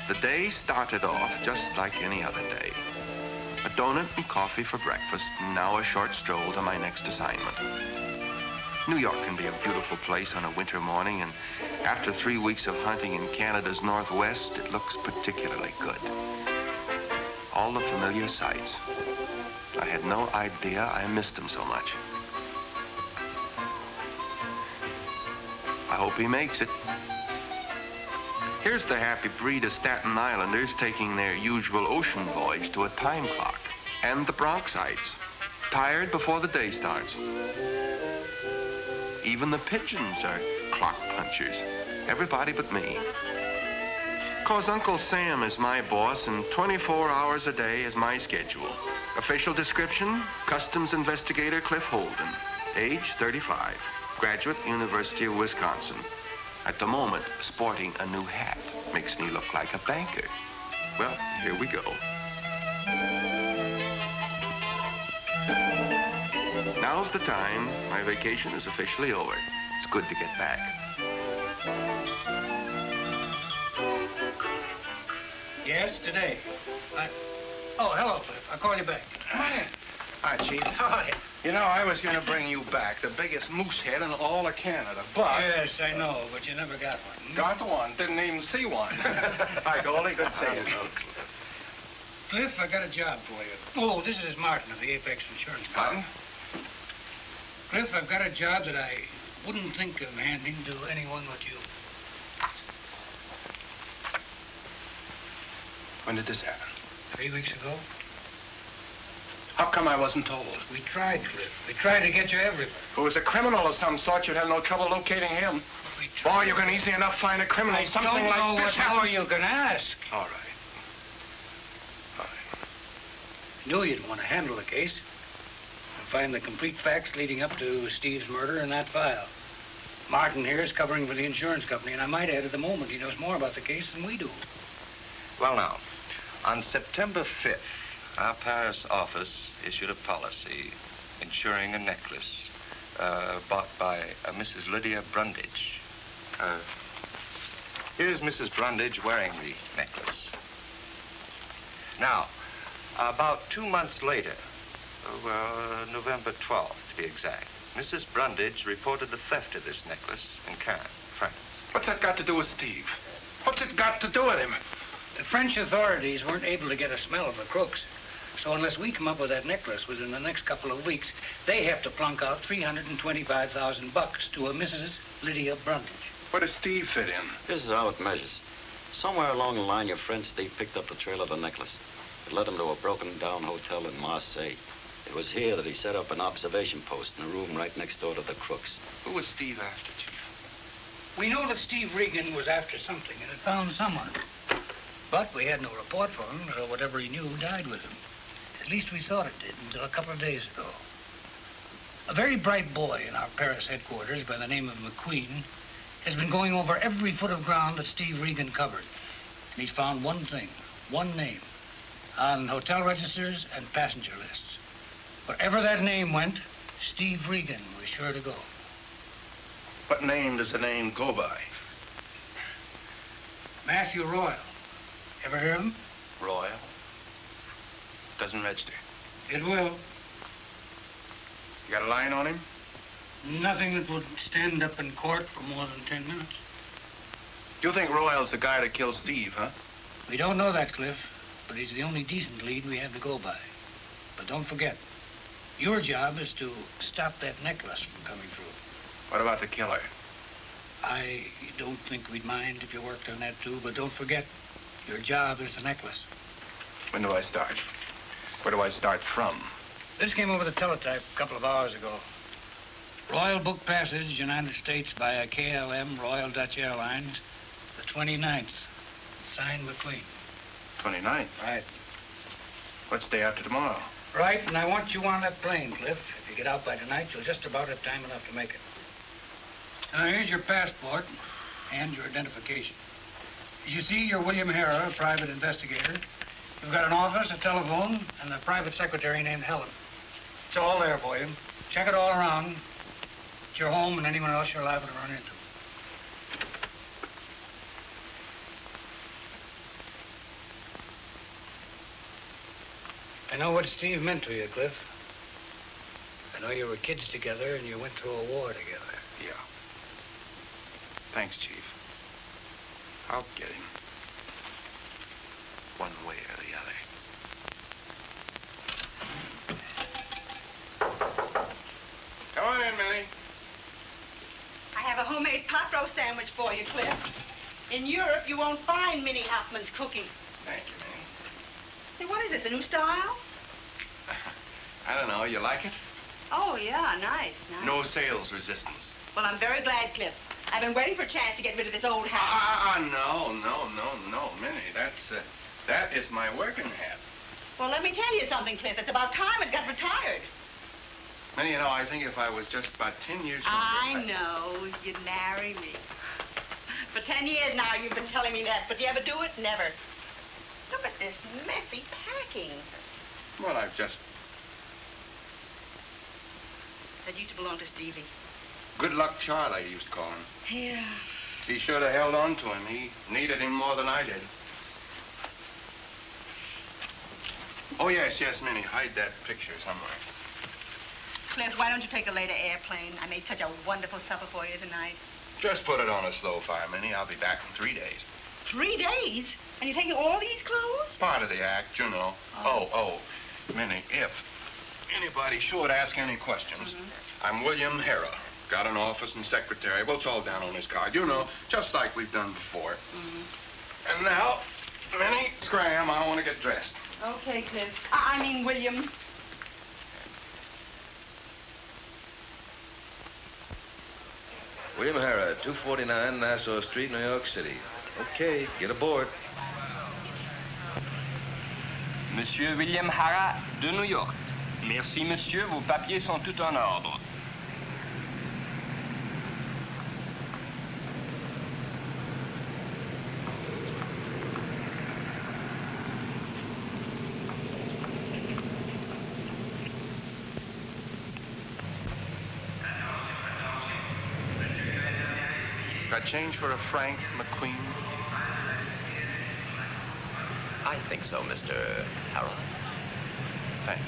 The day started off just like any other day. A donut and coffee for breakfast, and now a short stroll to my next assignment. New York can be a beautiful place on a winter morning, and after 3 weeks of hunting in Canada's Northwest, it looks particularly good. All the familiar sights. I had no idea I missed them so much. I hope he makes it. Here's the happy breed of Staten Islanders taking their usual ocean voyage to a time clock. And the Bronxites, tired before the day starts. Even the pigeons are clock punchers. Everybody but me. 'Cause Uncle Sam is my boss and 24 hours a day is my schedule. Official description, Customs Investigator Cliff Holden. Age 35. Graduate, University of Wisconsin. At the moment, sporting a new hat. Makes me look like a banker. Well, here we go. Now's the time. My vacation is officially over. It's good to get back. Yes, today. Oh, hello, Cliff. I'll call you back. Come on in. Hi, Chief. Hi. You know, I was going to bring you back the biggest moose head in all of Canada, but... Yes, I know, but you never got one. Got one. Didn't even see one. Hi, Goldie. Good seeing you. Cliff, I got a job for you. Oh, this is Martin of the Apex Insurance Martin? Company. Cliff, I've got a job that I wouldn't think of handing to anyone but you. When did this happen? 3 weeks ago. How come I wasn't told? We tried, Cliff. We tried to get you everywhere. If it was a criminal of some sort, you'd have no trouble locating him. Boy, you can easily enough find a criminal. I Something don't know like this what more you can ask. All right. I knew you'd want to handle the case and find the complete facts leading up to Steve's murder in that file. Martin here is covering for the insurance company, and I might add at the moment he knows more about the case than we do. Well, now, on September 5th, our Paris office issued a policy insuring a necklace bought by Mrs. Lydia Brundage. Here's Mrs. Brundage wearing the necklace. Now, about 2 months later, November 12th to be exact, Mrs. Brundage reported the theft of this necklace in Cannes, France. What's that got to do with Steve? What's it got to do with him? The French authorities weren't able to get a smell of the crooks. So unless we come up with that necklace within the next couple of weeks, they have to plunk out $325,000 to a Mrs. Lydia Brundage. Where does Steve fit in? This is how it measures. Somewhere along the line, your friend Steve picked up the trail of the necklace. It led him to a broken-down hotel in Marseille. It was here that he set up an observation post in a room right next door to the crooks. Who was Steve after, Chief? We know that Steve Regan was after something and had found someone. But we had no report for him, so whatever he knew died with him. At least we thought it did until a couple of days ago. A very bright boy in our Paris headquarters by the name of McQueen has been going over every foot of ground that Steve Regan covered. And he's found one thing, one name, on hotel registers and passenger lists. Wherever that name went, Steve Regan was sure to go. What name does the name go by? Matthew Royal. Ever hear of him? Royal. Doesn't register. It will. You got a line on him? Nothing that would stand up in court for more than 10 minutes. You think Royal's the guy that killed Steve, huh? We don't know that, Cliff, but he's the only decent lead we have to go by. But don't forget, your job is to stop that necklace from coming through. What about the killer? I don't think we'd mind if you worked on that too, but don't forget, your job is the necklace. When do I start? Where do I start from? This came over the teletype a couple of hours ago. Royal book passage, United States by a KLM, Royal Dutch Airlines, the 29th. Signed McQueen. 29th? Right. What's day after tomorrow? Right, and I want you on that plane, Cliff. If you get out by tonight, you'll just about have time enough to make it. Now, here's your passport and your identification. As you see, you're William Harrer, a private investigator. You've got an office, a telephone, and a private secretary named Helen. It's all there for you. Check it all around. It's your home and anyone else you're liable to run into. I know what Steve meant to you, Cliff. I know you were kids together and you went through a war together. Yeah. Thanks, Chief. I'll get him. One way or the other. Come on in, Minnie. I have a homemade pot roast sandwich for you, Cliff. In Europe, you won't find Minnie Hoffman's cooking. Thank you, Minnie. Hey, what is this, a new style? I don't know. You like it? Oh, yeah, nice. No sales resistance. Well, I'm very glad, Cliff. I've been waiting for a chance to get rid of this old hat. No, Minnie. That is my working hat. Well, let me tell you something, Cliff. It's about time it got retired. Minnie, you know, I think if I was just about 10 years younger... I know. You'd marry me. For 10 years now, you've been telling me that. But do you ever do it? Never. Look at this messy packing. Well, I've just... That used to belong to Stevie. Good luck Charlie, I used to call him. Yeah. He should have held on to him. He needed him more than I did. Oh, yes, Minnie. Hide that picture somewhere. Cliff, why don't you take a later airplane? I made such a wonderful supper for you tonight. Just put it on a slow fire, Minnie. I'll be back in 3 days. 3 days? And you're taking all these clothes? Part of the act, you know. Oh, Minnie, if anybody should ask any questions, I'm William Hera. Got an office and secretary. Well, it's all down on his card. You know, just like we've done before. And now, Minnie, Graham, I want to get dressed. Okay, Cliff. I mean, William. William Hara, 249 Nassau Street, New York City. Okay, get aboard. Monsieur William Hara de New York. Merci, monsieur. Vos papiers sont tout en ordre. Got change for a Frank McQueen? I think so, Mr. Harold. Thanks.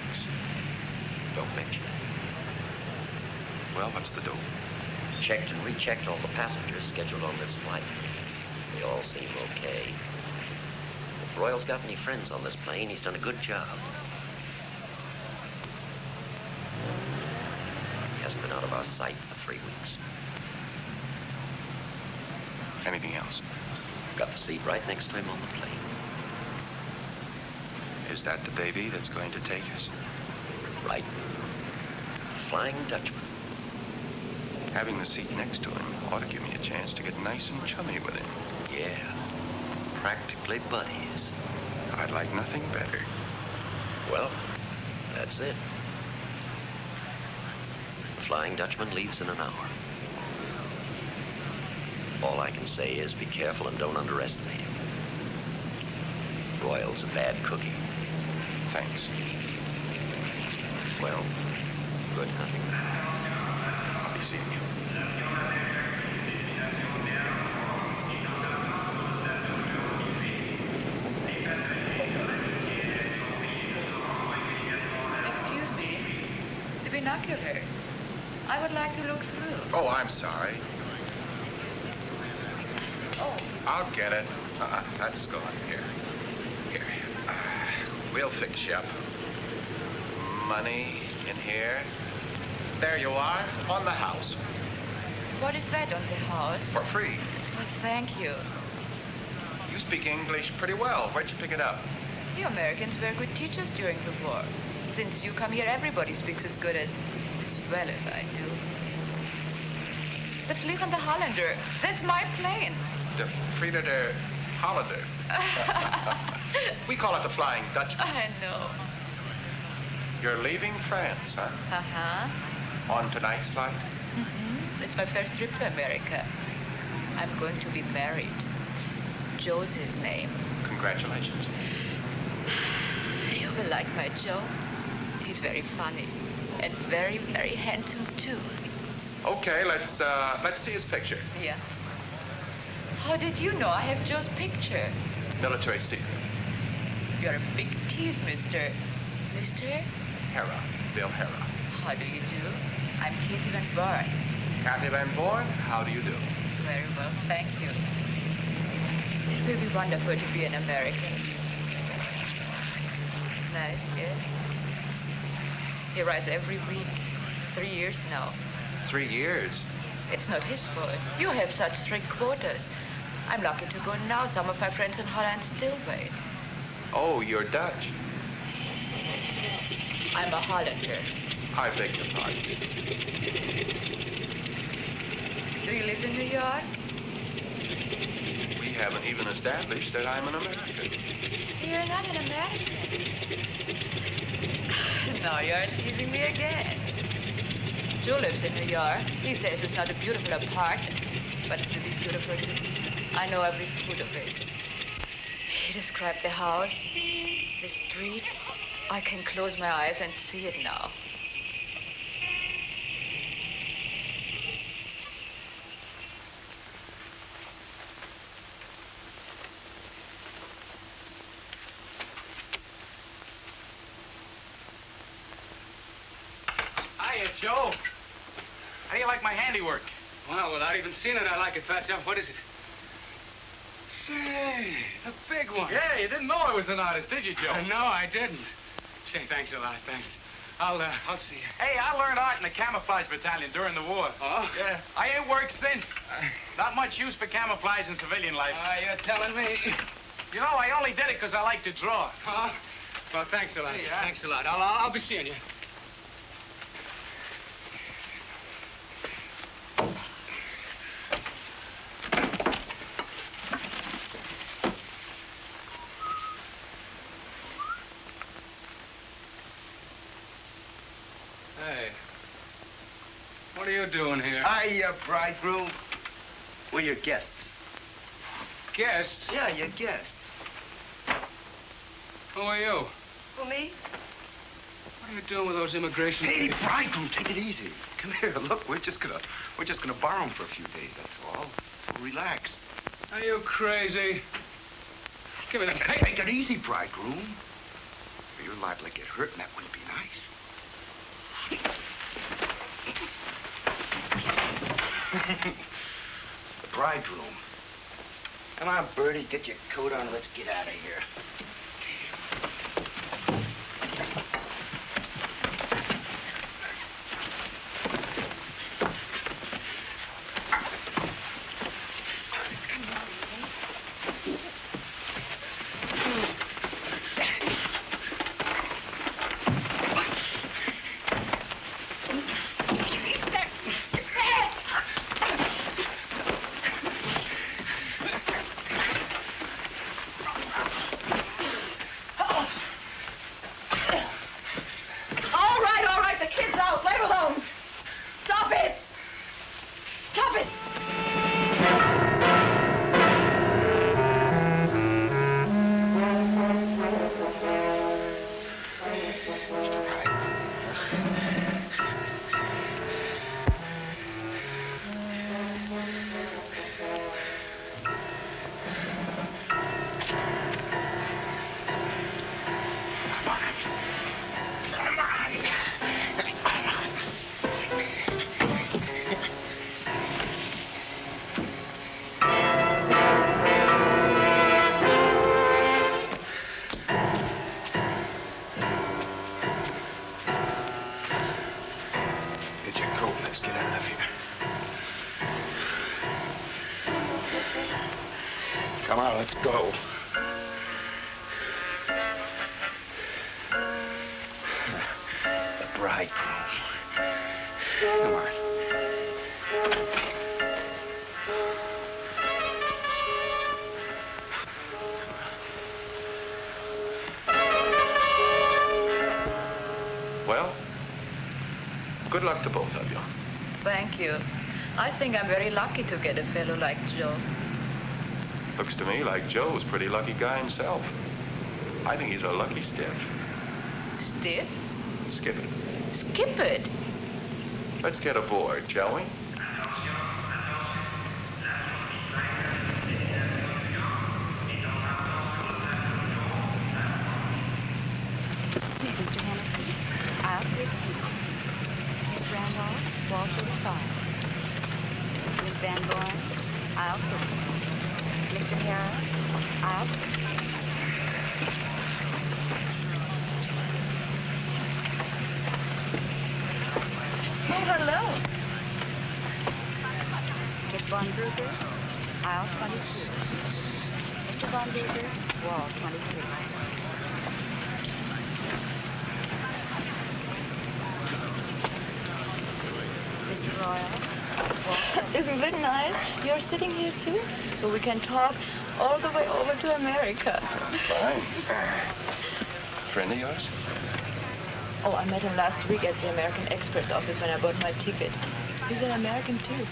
Don't mention it. Well, what's the dope? Checked and rechecked all the passengers scheduled on this flight. They all seem okay. If Royal's got any friends on this plane, he's done a good job. He hasn't been out of our sight for 3 weeks. Anything else? Got the seat right next to him on the plane. Is that the baby that's going to take us? Right. Flying Dutchman. Having the seat next to him ought to give me a chance to get nice and chummy with him. Yeah. Practically buddies. I'd like nothing better. Well, that's it. The Flying Dutchman leaves in an hour. All I can say is be careful and don't underestimate him. Royal's a bad cookie. Thanks. Well, good hunting. I'll be seeing you. Excuse me. The binoculars. I would like to look through. Oh, I'm sorry. Oh. I'll get it. That's gone. Here. We'll fix you up. Money in here. There you are, on the house. What is that on the house? For free. Well, thank you. You speak English pretty well. Where'd you pick it up? You Americans were good teachers during the war. Since you come here, everybody speaks as well as I do. The Vliegende Hollander. That's my plane. De Frieda de Hollander. We call it the Flying Dutchman. I know. You're leaving France, huh? Uh-huh. On tonight's flight? Mm-hmm. It's my first trip to America. I'm going to be married. Joe's his name. Congratulations. You will like my Joe. He's very funny. And very, very handsome, too. Okay, let's see his picture. Yeah. How did you know I have Joe's picture? Military secret. You're a big tease, mister. Mr.? Hera. Bill Hera. How do you do? I'm Katie Van Born. Kathy Van Born, how do you do? Very well, thank you. It will be wonderful to be an American. Nice, yes? He writes every week. 3 years now. 3 years? It's not his fault. You have such strict quotas. I'm lucky to go now. Some of my friends in Holland still wait. Oh, you're Dutch. I'm a Hollander. I beg your pardon. Do you live in New York? We haven't even established that I'm an American. You're not an American. Now you're teasing me again. Joe lives in New York. He says it's not a beautiful apartment, but it will be beautiful to me. I know every foot of it. He described the house, the street. I can close my eyes and see it now. Hiya, Joe. How do you like my handiwork? Well, without even seeing it, I like it, Pat. What is it? Say, the big one. Yeah, you didn't know I was an artist, did you, Joe? No, I didn't. Say, thanks a lot, thanks. I'll see you. Hey, I learned art in the camouflage battalion during the war. Oh? Yeah. I ain't worked since. Not much use for camouflage in civilian life. You're telling me. You know, I only did it because I like to draw. Huh? Well, thanks a lot. Hey, thanks a lot. I'll be seeing you. Hey, what are you doing here? Hiya, bridegroom. We're your guests. Guests? Yeah, your guests. Who are you? Who, me? What are you doing with those immigration Hey, papers? bridegroom, take it easy. Come here. Look, we're just gonna borrow them for a few days. That's all. So relax. Are you crazy? Give me that. Hey, take it easy, bridegroom. You're liable to get hurt, and that wouldn't be nice. The bridegroom. Come on, Bertie, get your coat on. Let's get out of here. All right, the kid's out. Let him alone. Stop it. Stop it. Get your coat. Let's get out of here. Come on, let's go. The bridegroom. Come on. Well, good luck to both of you. Thank you. I think I'm very lucky to get a fellow like Joe. Looks to me like Joe's a pretty lucky guy himself. I think he's a lucky stiff. Stiff? Skip it. Skip it. Let's get aboard, shall we? Mr. Sanborn, aisle 3. Mr. Hara, aisle 3. Oh, hello. Miss Von Brugger, aisle 22. Mr. Von Brugger, wall 23. Mr. Royal, wall 7. Isn't it nice? You're sitting here too, so we can talk all the way over to America. Fine. Friend of yours? Oh, I met him last week at the American Express office when I bought my ticket. He's an American too.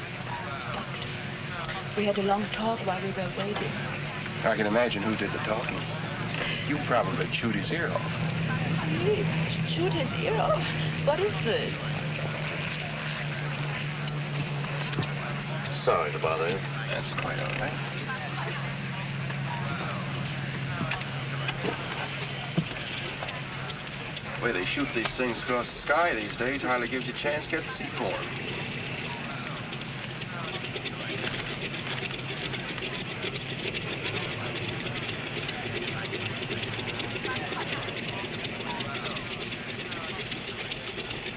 Doctor. We had a long talk while we were waiting. I can imagine who did the talking. You probably chewed his ear off. Me? Shoot his ear off? What is this? Sorry to bother you. That's quite all right. The way they shoot these things across the sky these days hardly gives you a chance to get the seacorn.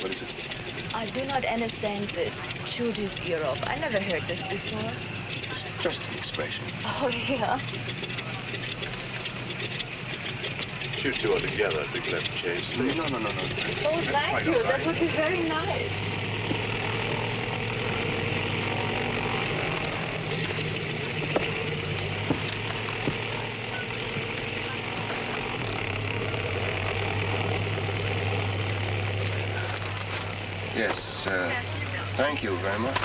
What is it? I do not understand this. Shoot his ear off. I never heard this before. It's just an expression. Oh, yeah. You two are together at the cliff chase. No. Oh, thank you. That would be very nice. Yes, thank you very much.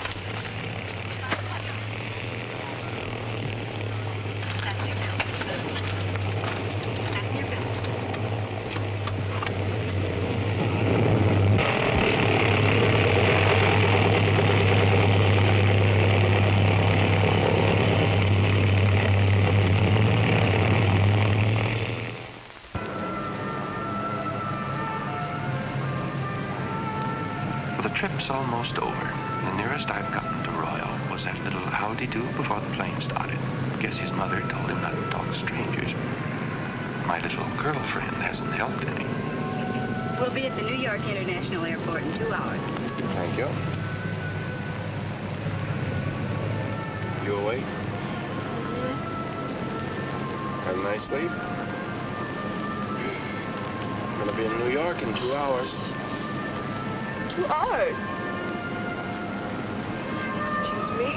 Well, the trip's almost over. The nearest I've gotten to Royal was that little howdy-do before the plane started. Guess his mother told him not to talk to strangers. My little girlfriend hasn't helped any. We'll be at the New York International Airport in 2 hours. Thank you. You awake? Have a nice sleep? I'm gonna be in New York in 2 hours. 2 hours? Excuse me?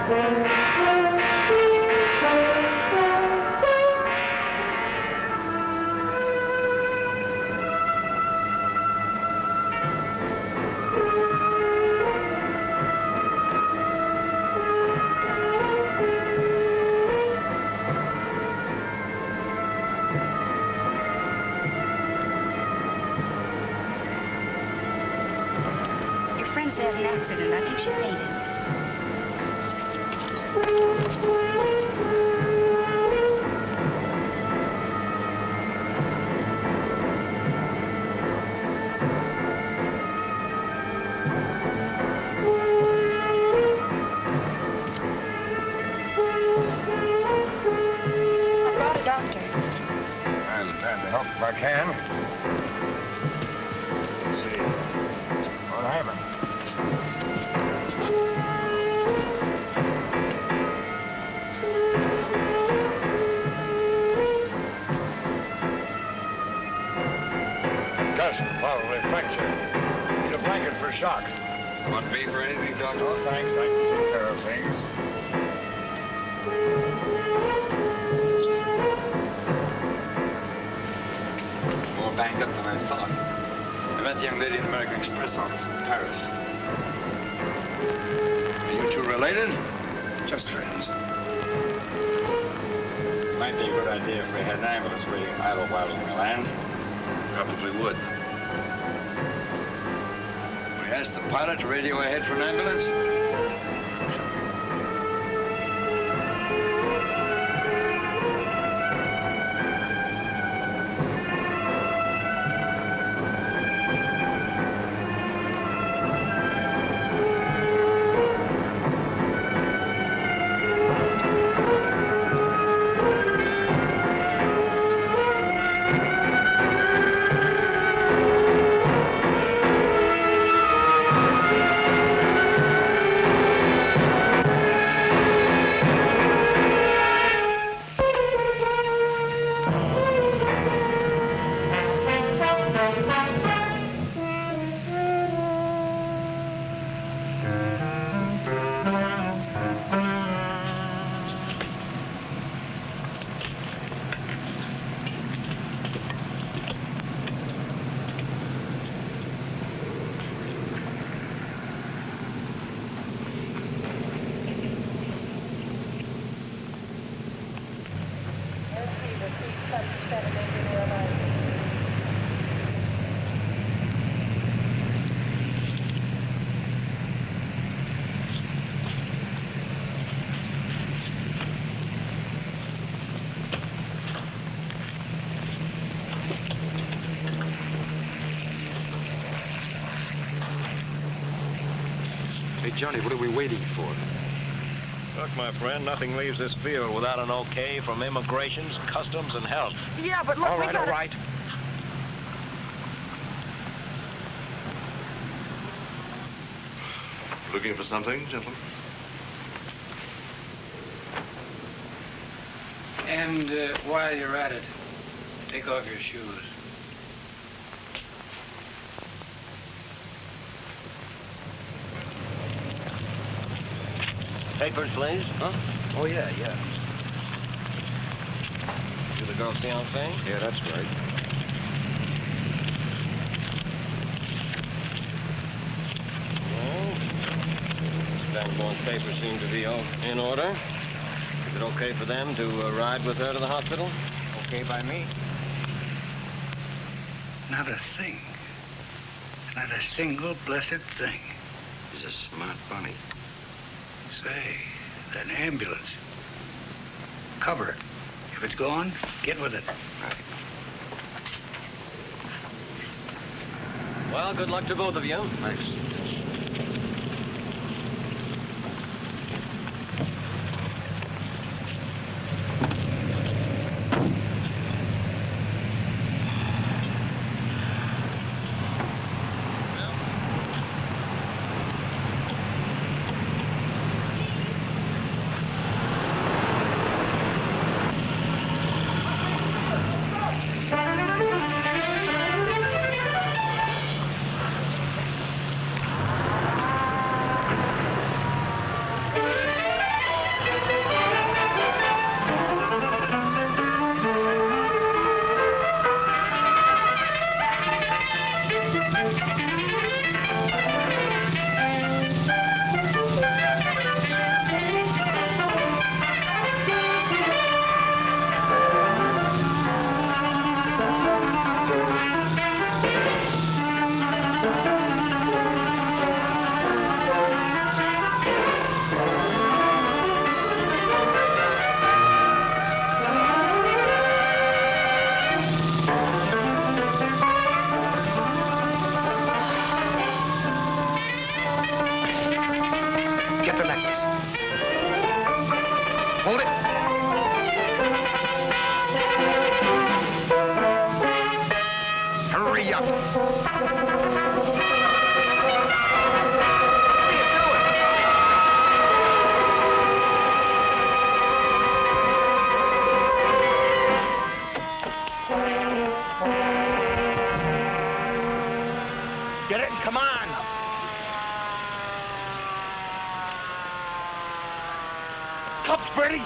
Thank you. and I think she fainted. I brought a doctor. I'm glad to help if I can. Let's see. What happened? Concussion, probably fracture. Need a blanket for shock. Want me for anything, Doctor? Oh, thanks. I can take care of things. More banged up than I thought. I met the young lady in the American Express office in Paris. Are you two related? Just friends. Might be a good idea if we had an ambulance waiting idle while we land. Probably would. We asked the pilot to radio ahead for an ambulance. Hey, Johnny, what are we waiting for? Look, my friend, nothing leaves this field without an okay from immigrations, customs, and health. Yeah, but look, All right, all right. Looking for something, gentlemen? And while you're at it, take off your shoes. Papers, please. Huh? Oh, yeah. You the girl's fiancé? Yeah, that's right. Well, Mr. Vanborn's papers seem to be in order. Is it okay for them to ride with her to the hospital? Okay by me. Not a thing. Not a single blessed thing. He's a smart bunny. Say, that ambulance. Cover it. If it's gone, get with it. Right. Well, good luck to both of you. Thanks. Hold it. Hurry up. Get it? Come on. Cups, Brady.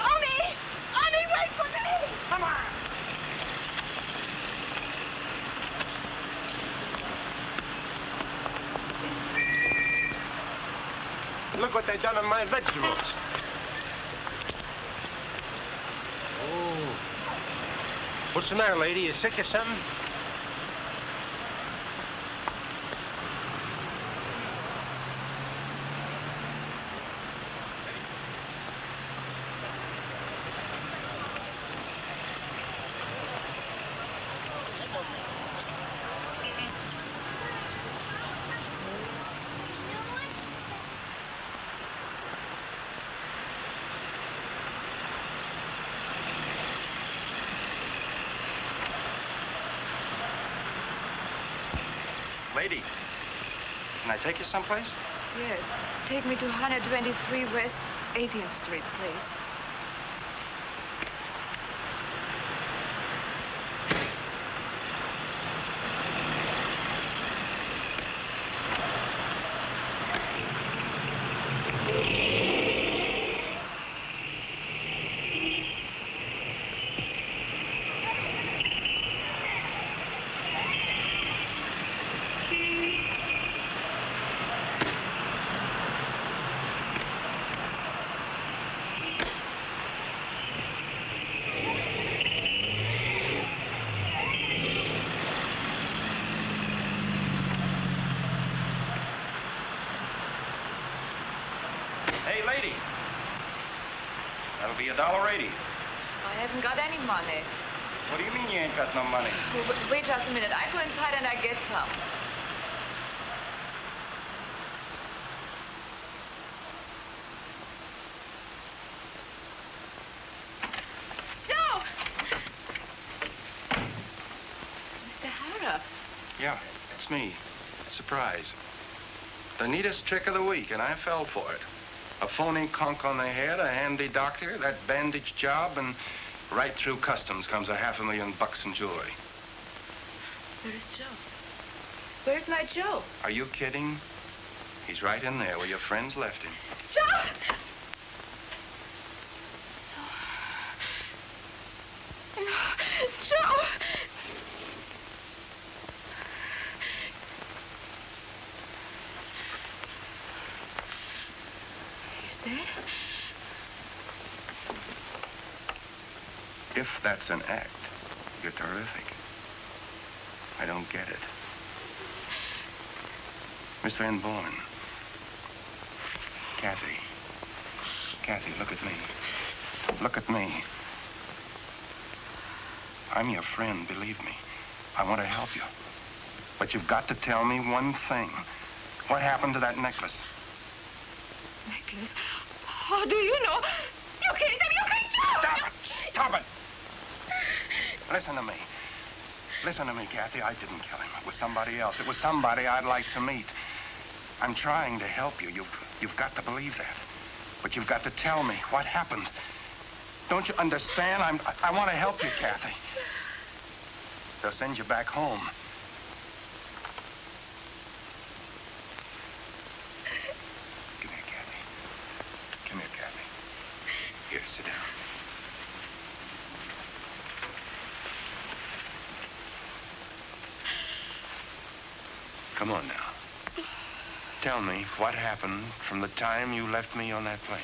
Oni! Oni, wait for me! Come on. Look what they done on my vegetables. Oh. What's the matter, lady? You sick or something? Lady, can I take you someplace? Yes. Take me to 123 West 18th Street, please. Hey, lady. That'll be $1.80. I haven't got any money. What do you mean you ain't got no money? Wait just a minute. I go inside and I get some. Joe! Mr. Hara. Yeah, it's me. Surprise. The neatest trick of the week, and I fell for it. A phony conch on the head, a handy doctor, that bandage job, and right through customs comes $500,000 in jewelry. Where's Joe? Where's my Joe? Are you kidding? He's right in there where your friends left him. Joe! No. Joe! He's dead? If that's an act, you're terrific. I don't get it. Miss Van Born. Kathy. Kathy, look at me. Look at me. I'm your friend, believe me. I want to help you. But you've got to tell me one thing. What happened to that necklace? Necklace? How do you know? You killed him! You killed Joe! Stop it! Stop it! Listen to me. Listen to me, Kathy. I didn't kill him. It was somebody else. It was somebody I'd like to meet. I'm trying to help you. You've got to believe that. But you've got to tell me what happened. Don't you understand? I want to help you, Kathy. They'll send you back home. Come here, Kathy. Come here, Kathy. Here, sit down. Come on now. Tell me what happened from the time you left me on that plane.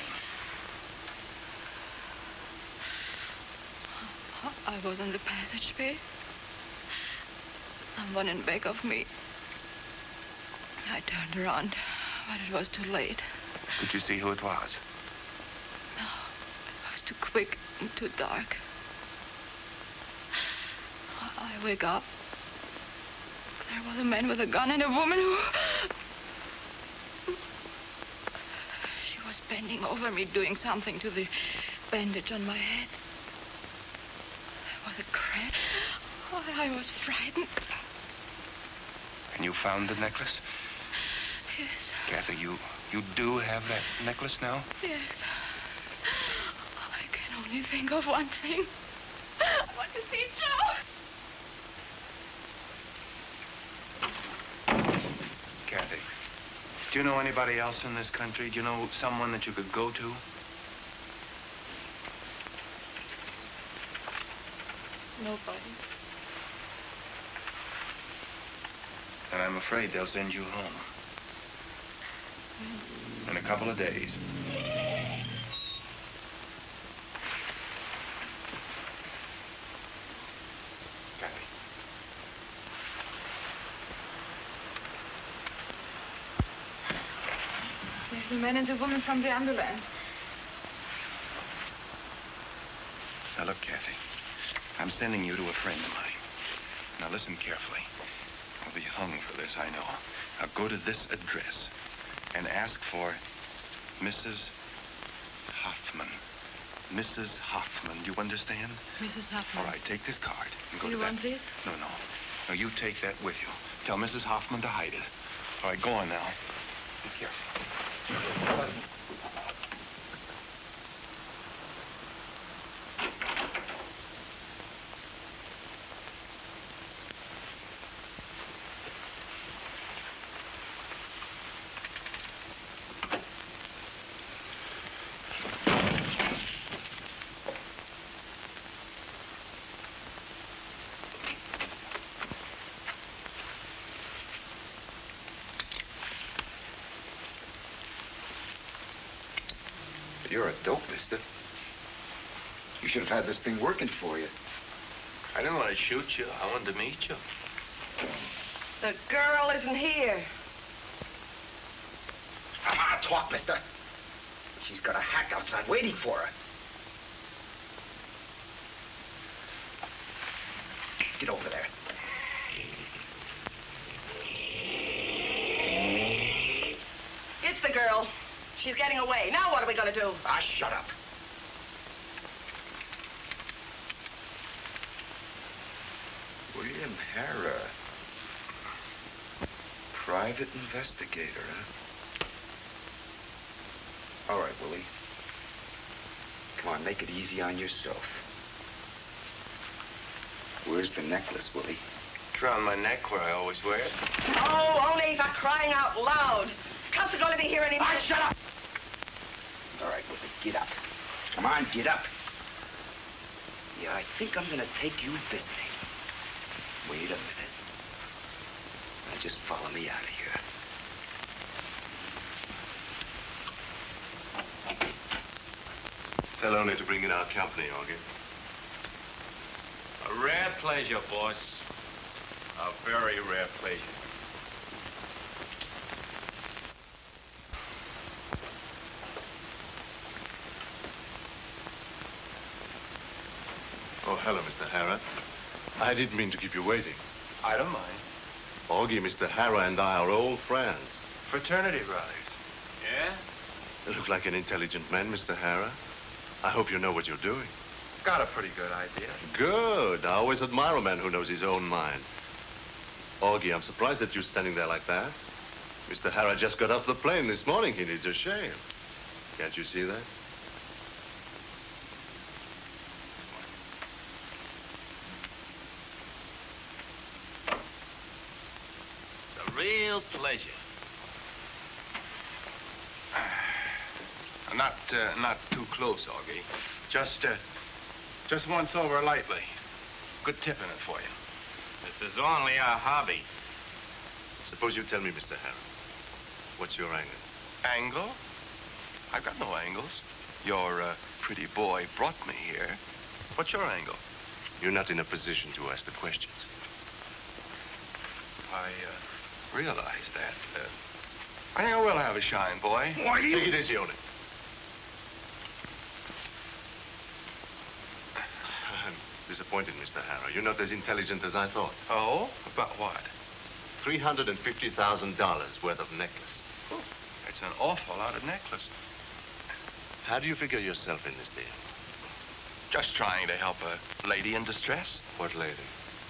I was on the passageway. Someone in back of me. I turned around, but it was too late. Could you see who it was? No, it was too quick and too dark. I wake up. There was a man with a gun and a woman who... bending over me, doing something to the bandage on my head. There was a crash. Oh, I was frightened. And you found the necklace? Yes. Kathy, you do have that necklace now? Yes. I can only think of one thing. I want to see Joe. Kathy, do you know anybody else in this country? Do you know someone that you could go to? Nobody. And I'm afraid they'll send you home. In a couple of days. Kathy. There's the man and the woman from the ambulance. Now look, Kathy. I'm sending you to a friend of mine. Now listen carefully. I'll be hung for this, I know. Now go to this address and ask for Mrs. Hoffman. Mrs. Hoffman, do you understand? Mrs. Hoffman. All right, take this card and go You to that. want this? No. No, you take that with you. Tell Mrs. Hoffman to hide it. All right, go on now. Be careful. You're a dope, mister. You should have had this thing working for you. I didn't want to shoot you. I wanted to meet you. The girl isn't here. Come on, talk, mister. She's got a hack outside waiting for her. Get over there. It's the girl. She's getting away. Now what are we going to do? Ah, shut up. William Harrah. Private investigator, huh? All right, Willie. Come on, make it easy on yourself. Where's the necklace, Willie? It's around my neck where I always wear it. Oh, only for crying out loud. Cops are going to be here any minute. Ah, shut up! All right, Willie, get up. Come on, get up. Yeah, I think I'm gonna take you visiting. Wait a minute. Now just follow me out of here. Tell only to bring in our company, Augie. A rare pleasure, boss. A very rare pleasure. Oh, hello, Mr. Harrah. I didn't mean to keep you waiting. I don't mind. Augie, Mr. Harrah and I are old friends. Fraternity brothers. Yeah? You look like an intelligent man, Mr. Harrah. I hope you know what you're doing. Got a pretty good idea. Good. I always admire a man who knows his own mind. Augie, I'm surprised that you're standing there like that. Mr. Harrah just got off the plane this morning. He needs a shave. Can't you see that? Real pleasure. Not too close, Augie. Just once over lightly. Good tip in it for you. This is only a hobby. Suppose you tell me, Mr. Harrah. What's your angle? Angle? I've got no angles. Your pretty boy brought me here. What's your angle? You're not in a position to ask the questions. I realize that. I think I will have a shine, boy. Take it easy on it. I'm disappointed, Mr. Harrah. You're not as intelligent as I thought. Oh? About what? $350,000 worth of necklace. Oh, it's an awful lot of necklace. How do you figure yourself in this deal? Just trying to help a lady in distress. What lady?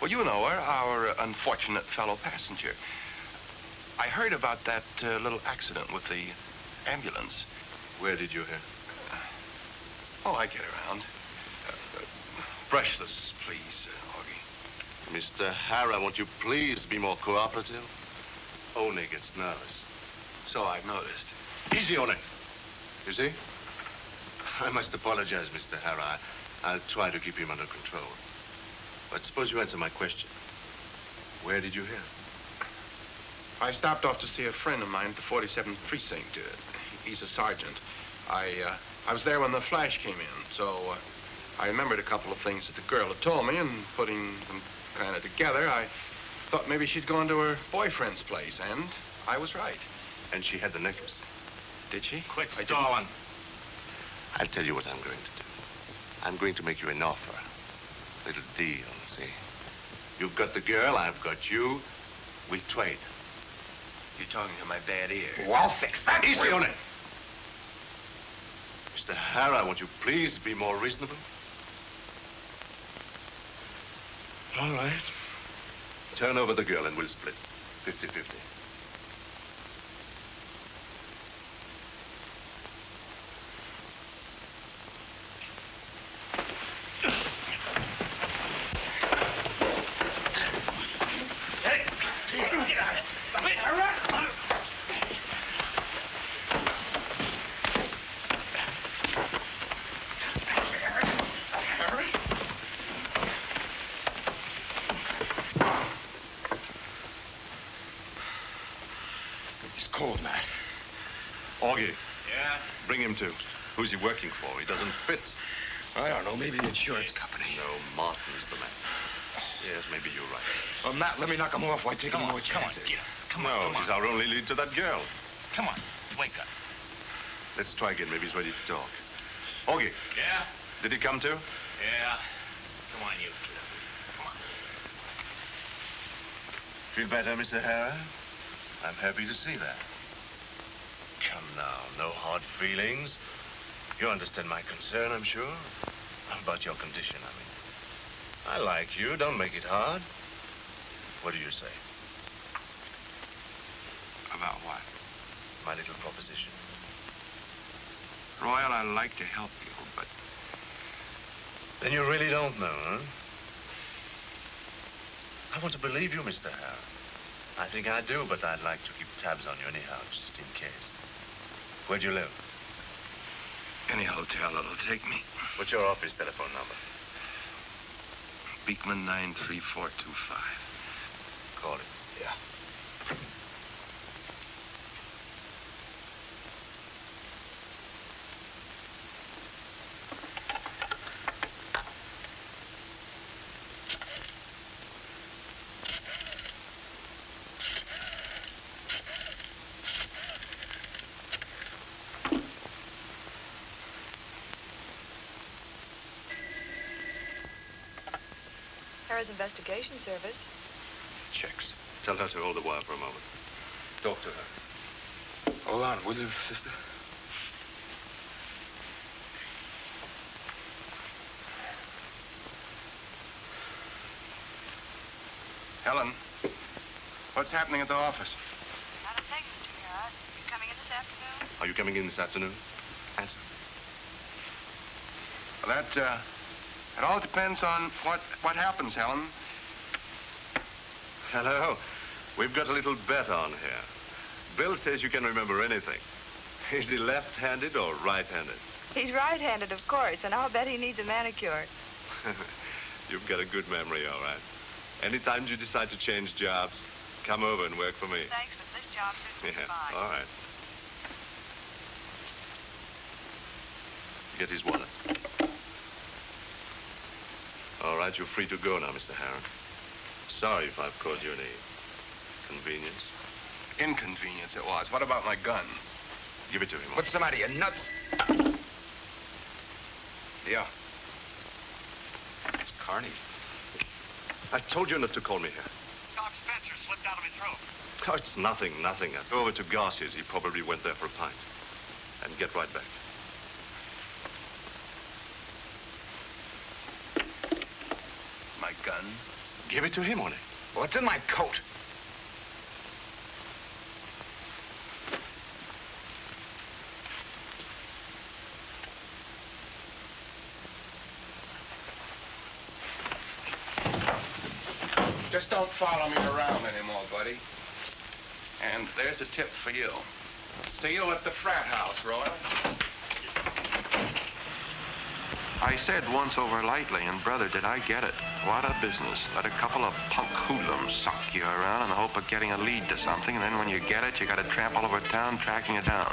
Well, you know her, our unfortunate fellow passenger. I heard about that little accident with the ambulance. Where did you hear? Oh, I get around. Brushless, please, Augie. Mr. Hara, won't you please be more cooperative? Only gets nervous. So I've noticed. Easy on it. You see? I must apologize, Mr. Hara. I'll try to keep him under control. But suppose you answer my question. Where did you hear? I stopped off to see a friend of mine at the 47th Precinct. He's a sergeant. I was there when the flash came in, so I remembered a couple of things that the girl had told me, and putting them kind of together, I thought maybe she'd gone to her boyfriend's place, and I was right. And she had the necklace. Did she? Quit stalling. I'll tell you what I'm going to do. I'm going to make you an offer. A little deal, see? You've got the girl, I've got you. We trade. You're talking to my bad ear. Oh, I'll fix that. Easy on it. Mr. Hara, won't you please be more reasonable? All right. Turn over the girl and we'll split. 50-50. Cold, Matt. Augie. Yeah? Bring him to. Who's he working for? He doesn't fit. I don't know. Maybe the insurance company. No, Martin's the man. Yes, maybe you're right. Well, Matt, let me knock him off while I take any more chances. Come on, he's our only lead to that girl. Come on, wake up. Let's try again. Maybe he's ready to talk. Augie. Yeah? Did he come to? Yeah. Come on, you kid. Come on. Feel better, Mr. Hara? I'm happy to see that. Come now, no hard feelings. You understand my concern, I'm sure. About your condition, I mean. I like you. Don't make it hard. What do you say? About what? My little proposition. Royal, I'd like to help you, but... Then you really don't know, huh? I want to believe you, Mr. Hara. I think I do, but I'd like to keep tabs on you anyhow, just in case. Where do you live? Any hotel that'll take me. What's your office telephone number? Beekman 93425. Call it. Yeah. Harris Investigation Service. Checks. Tell her to hold the wire for a moment. Talk to her. Hold on, will you, sister? Helen, what's happening at the office? Not a thing, Mr. Hara. You coming in this afternoon? Are you coming in this afternoon? Answer. Well, that it all depends on what happens, Helen. Hello. We've got a little bet on here. Bill says you can remember anything. Is he left-handed or right-handed? He's right-handed, of course, and I'll bet he needs a manicure. You've got a good memory, all right. Anytime you decide to change jobs, come over and work for me. Thanks, but this job suits me fine. All right. Get his wallet. All right, you're free to go now, Mr. Harron. Sorry if I've caused you any convenience. Inconvenience it was. What about my gun? Give it to him. What's the matter, you nuts? Yeah. It's Carney. I told you not to call me here. Doc Spencer slipped out of his throat. Oh, it's nothing. I go over to Garcia's. He probably went there for a pint. And get right back. my gun. Give it to him, Ole. What's in my coat? Just don't follow me around anymore, buddy. And there's a tip for you. See you at the frat house, Royal. I said once over lightly, and brother, did I get it. What a business. Let a couple of punk hoodlums suck you around in the hope of getting a lead to something, and then when you get it, you got to tramp all over town tracking it down.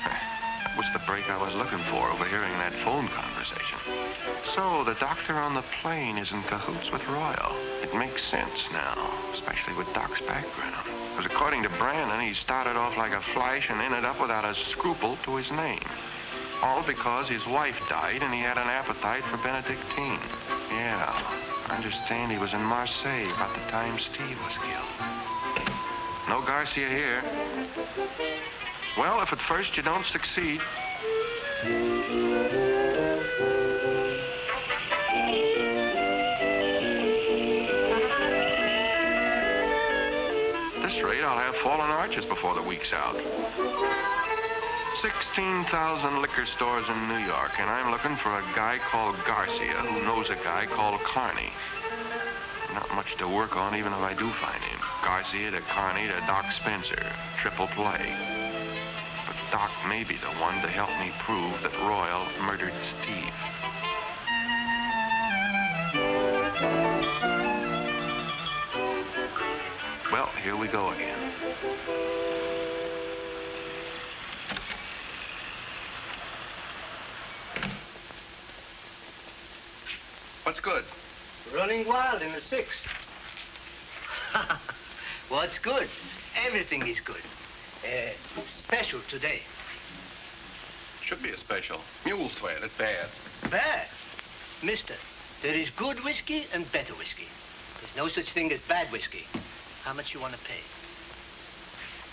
That was the break I was looking for, overhearing that phone conversation. So the doctor on the plane is in cahoots with Royal. It makes sense now, especially with Doc's background. Because according to Brandon, he started off like a flash and ended up without a scruple to his name. All because his wife died and he had an appetite for Benedictine. Yeah, I understand he was in Marseille about the time Steve was killed. No Garcia here. Well, if at first you don't succeed... At this rate, I'll have fallen arches before the week's out. 16,000 liquor stores in New York, and I'm looking for a guy called Garcia who knows a guy called Carney. Not much to work on, even if I do find him. Garcia to Carney to Doc Spencer. Triple play. But Doc may be the one to help me prove that Royal murdered Steve. Well, here we go again. What's good? Running wild in the sixth. What's good? Everything is good. Special today. Should be a special. Mule sweat at bad. Bad? Mister, there is good whiskey and better whiskey. There's no such thing as bad whiskey. How much you want to pay?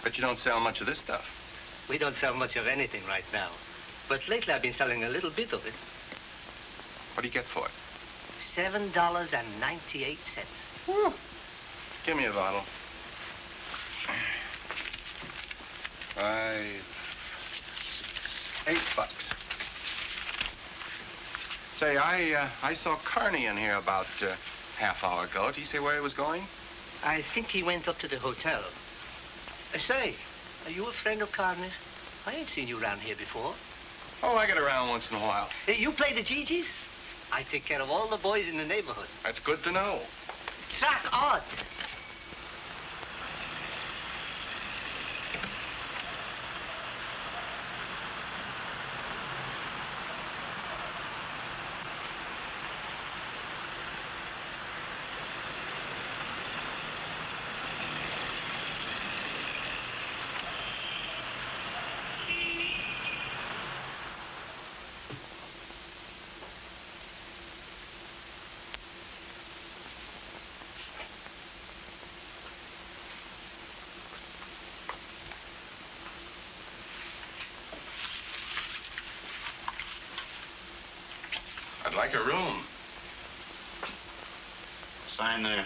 Bet you don't sell much of this stuff. We don't sell much of anything right now. But lately I've been selling a little bit of it. What do you get for it? $7.98. Woo. Give me a bottle. $8. Say, I saw Carney in here about half hour ago. Did he say where he was going? I think he went up to the hotel. Say, are you a friend of Carney's? I ain't seen you around here before. Oh, I get around once in a while. You play the GGs? I take care of all the boys in the neighborhood. That's good to know. Track odds. I'd like a room. Sign there.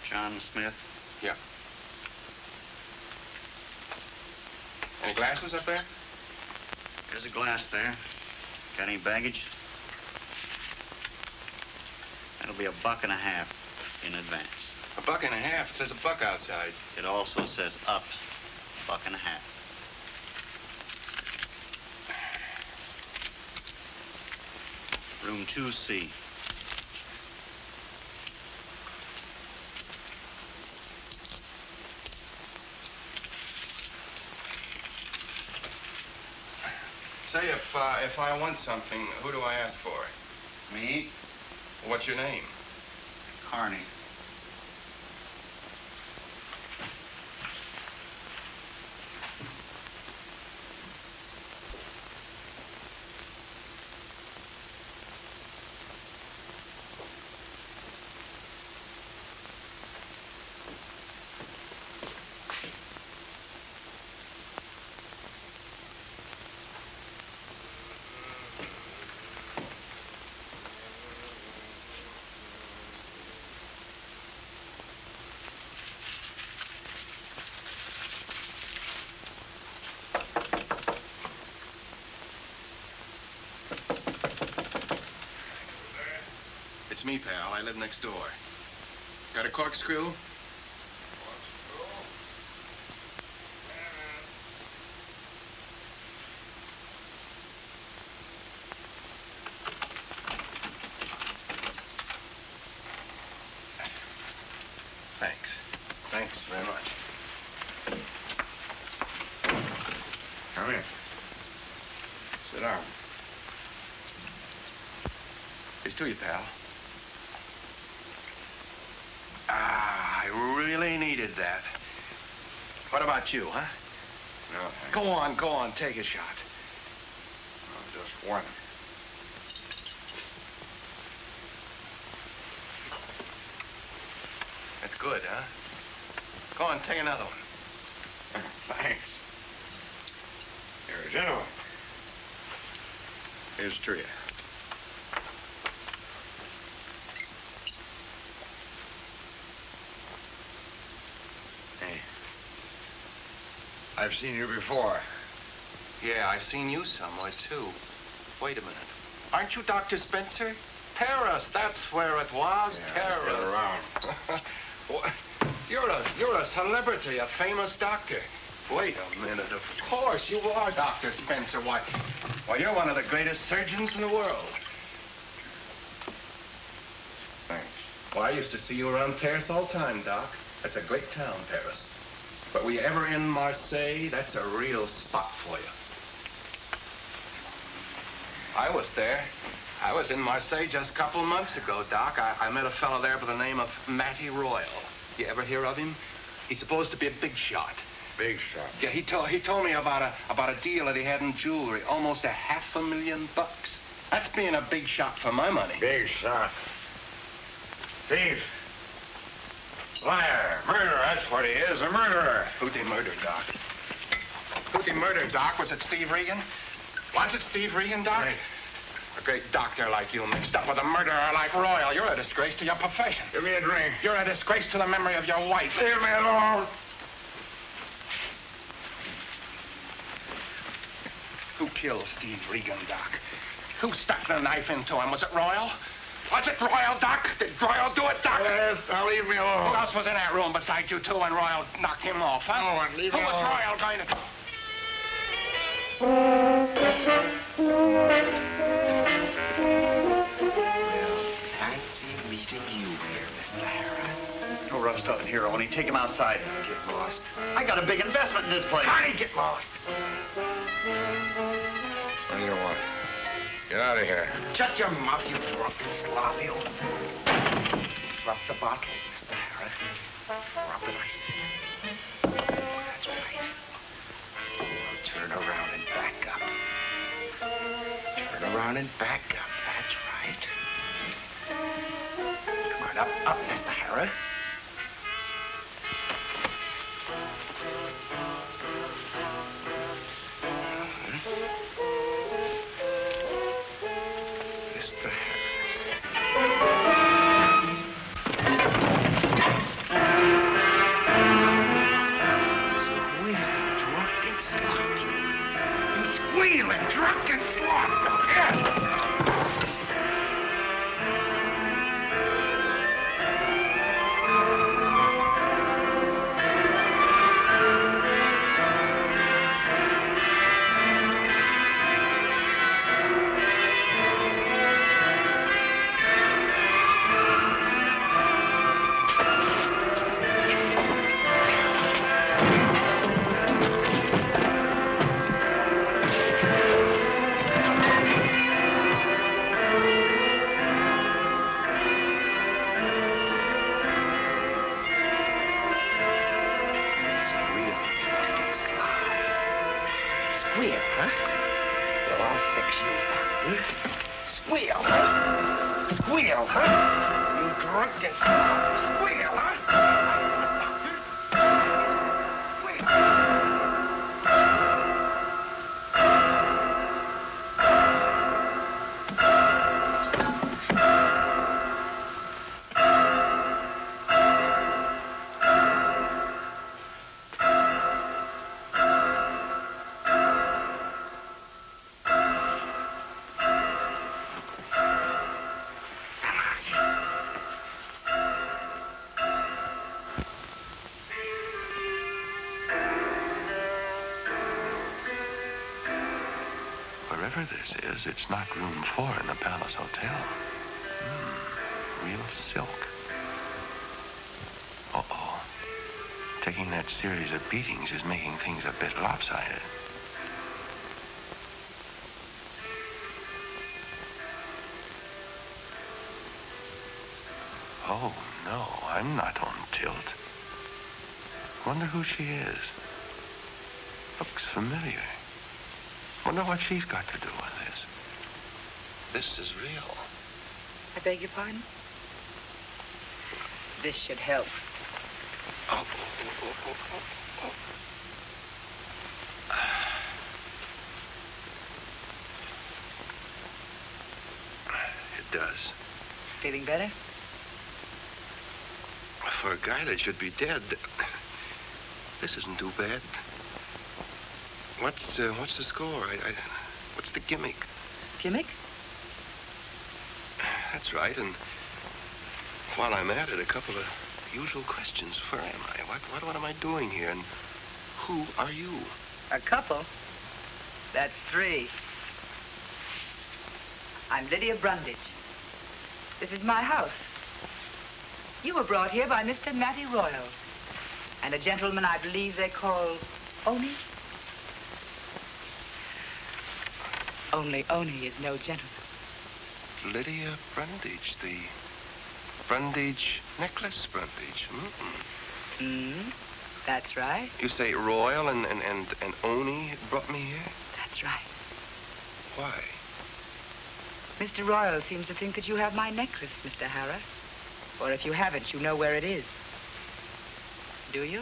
John Smith? Yeah. Any glasses up there? There's a glass there. Got any baggage? That'll be $1.50 in advance. $1.50? It says $1 outside. It also says up $1.50. Room 2C. Say, if I want something, who do I ask for it? Me? What's your name? Carney. It's me, pal. I live next door. Got a corkscrew? Thanks. Thanks very much. Come in. Sit down. Here's to you, pal. I really needed that. What about you, huh? No, thanks. Go on, take a shot. Oh, just one. That's good, huh? Go on, take another one. Thanks. You're a gentleman. Here's to you. Hey. I've seen you before. Yeah, I've seen you somewhere, too. Wait a minute. Aren't you Dr. Spencer? Paris, that's where it was. Yeah, Paris. I've been around. What? You're a celebrity, a famous doctor. Wait a minute. Of course, you are Dr. Spencer. Why, you're one of the greatest surgeons in the world. Thanks. Well, I used to see you around Paris all the time, Doc. That's a great town, Paris. But were you ever in Marseille? That's a real spot for you. I was there. I was in Marseille just a couple of months ago, Doc. I met a fellow there by the name of Matty Royal. You ever hear of him? He's supposed to be a big shot. Big shot? Yeah, he told me about a deal that he had in jewelry. Almost $500,000. That's being a big shot for my money. Big shot. Thief. Liar. Murderer, that's what he is, a murderer. Who'd they murder, Doc? Who'd they murder, Doc? Was it Steve Regan? Was it Steve Regan, Doc? Right. A great doctor like you mixed up with a murderer like Royal. You're a disgrace to your profession. Give me a drink. You're a disgrace to the memory of your wife. Leave me alone. Who killed Steve Regan, Doc? Who stuck the knife into him? Was it Royal? Was it Royal, Doc? Did Royal do it, Doc? Yes, now leave me alone. Who else was in that room besides you two when Royal knocked him off, huh? No one, leave me Who was alone. Royal going to... Fancy meeting you here, Mr. Harrah. No rough stuff in here, Oni. Take him outside. Get lost. I got a big investment in this place. Connie, get lost. What do you want? Get out of here. Shut your mouth, you drunken slob, you. Drop the bottle, Mr. Harrah. Drop it, I say. That's right. Now turn around and back up. Turn around and back up. That's right. Come on, up, Mr. Harrah. Mr. Squealing, drunken slop. Yeah. Squeal, huh? Well, I'll fix you, doctor. Squeal, huh? Squeal, huh? You drunken slob. Squeal, huh? whatever this is, it's not room 4 in the Palace Hotel. Real silk. Uh-oh. Taking that series of beatings is making things a bit lopsided. Oh, no, I'm not on tilt. Wonder who she is. Looks familiar. Wonder what she's got to do with this. This is real. I beg your pardon? This should help. Oh. It does. Feeling better? For a guy that should be dead, this isn't too bad. What's the score? What's the gimmick? Gimmick? That's right, and while I'm at it, a couple of usual questions. Where am I? What am I doing here? And who are you? A couple? That's 3. I'm Lydia Brundage. This is my house. You were brought here by Mr. Matty Royal and a gentleman I believe they call Oni. Only Oni is no gentleman. Lydia Brundage, the Brundage necklace Brundage. That's right. You say Royal and Oni brought me here? That's right. Why? Mr. Royal seems to think that you have my necklace, Mr. Harrah. Or if you haven't, you know where it is. Do you?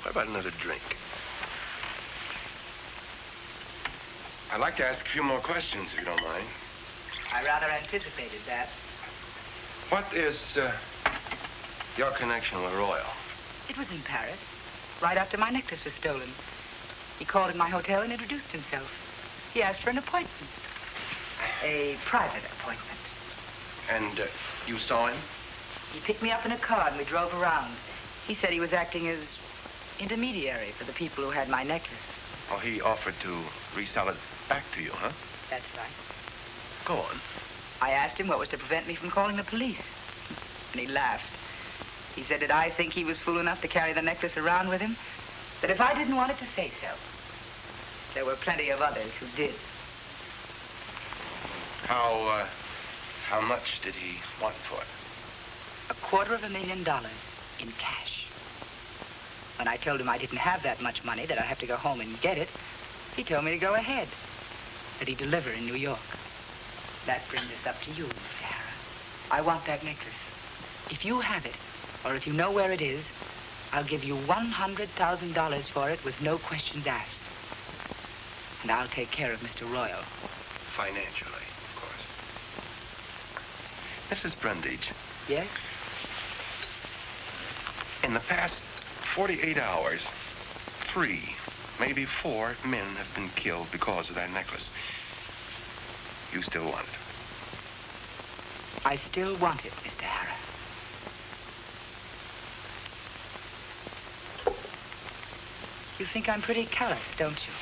What about another drink? I'd like to ask a few more questions, if you don't mind. I rather anticipated that. What is your connection with Royal? It was in Paris, right after my necklace was stolen. He called at my hotel and introduced himself. He asked for an appointment. A private appointment. And you saw him? He picked me up in a car and we drove around. He said he was acting as intermediary for the people who had my necklace. Oh, he offered to resell it back to you, huh? That's right. Go on. I asked him what was to prevent me from calling the police. And he laughed. He said that I think he was fool enough to carry the necklace around with him, that if I didn't want it to say so, there were plenty of others who did. How much did he want for it? $250,000 in cash. When I told him I didn't have that much money, that I'd have to go home and get it, he told me to go ahead, that he'd deliver in New York. That brings us up to you, Mr. Harrah. I want that necklace. If you have it, or if you know where it is, I'll give you $100,000 for it with no questions asked. And I'll take care of Mr. Royal. Financially, of course. Mrs. Brundage. Yes? In the past 48 hours, 3, maybe 4 men have been killed because of that necklace. You still want it? I still want it, Mr. Harrah. You think I'm pretty callous, don't you?